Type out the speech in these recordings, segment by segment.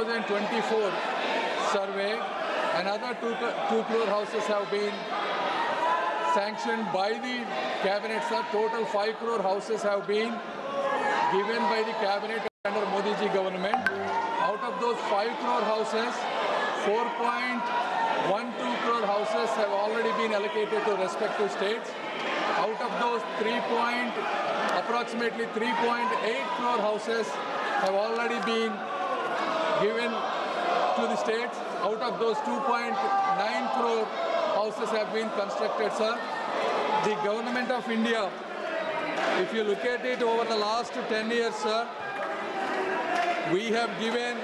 2024 survey, another 2 crore houses have been sanctioned by the cabinet, sir. Total 5 crore houses have been given by the cabinet under Modi ji government. Out of those 5 crore houses, 4.12 crore houses have already been allocated to respective states. Out of those, approximately 3.8 crore houses have already been given to the states. Out of those, 2.9 crore houses have been constructed, sir. The government of India, if you look at it over the last 10 years, sir, we have given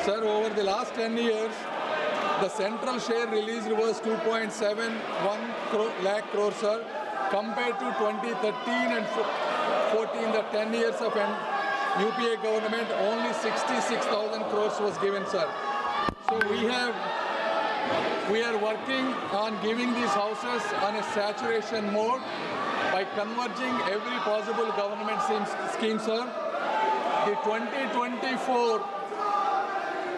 Sir, over the last 10 years, the central share released was 2.71 lakh crore, sir, compared to 2013 and 14, the 10 years of UPA government, only 66,000 crores was given, sir. So we are working on giving these houses on a saturation mode by converging every possible government scheme, sir. The 2024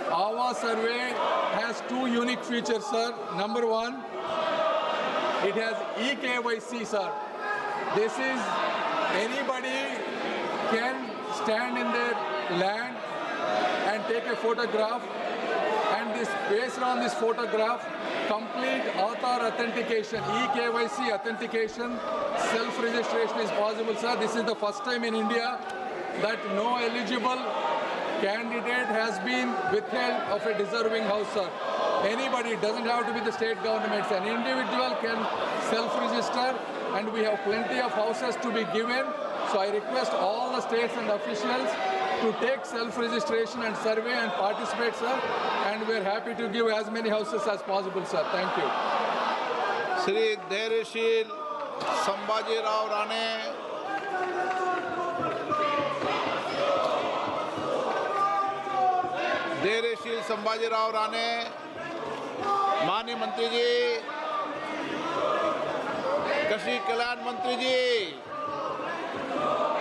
Awas survey has 2 unique features, sir. Number 1, it has eKYC, sir. This is anybody can stand in their land and take a photograph, and this based on this photograph, complete Aadhaar authentication, eKYC authentication, self-registration is possible, sir. This is the first time in India that no eligible candidate has been withheld of a deserving house, sir. Anybody, doesn't have to be the state governments, an individual can self-register, and we have plenty of houses to be given. So I request all the states and officials to take self-registration and survey and participate, sir, and we are happy to give as many houses as possible, sir. Thank you. Shri Dhairashil Sambhaji Rao Rane. धैर्यशील संभाजी राव राणे, माननीय मंत्री जी, कृषि कल्याण मंत्री जी,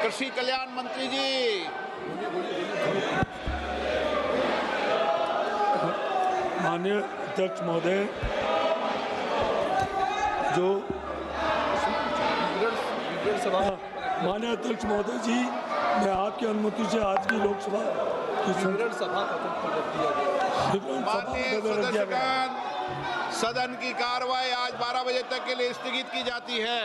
कृषि कल्याण मंत्री जी, माननीय अध्यक्ष महोदय, जो माननीय अध्यक्ष महोदय जी, मैं आपकी अनुमति से आज की लोकसभा सदन की कार्रवाई आज 12 बजे तक के लिए स्थगित की जाती है।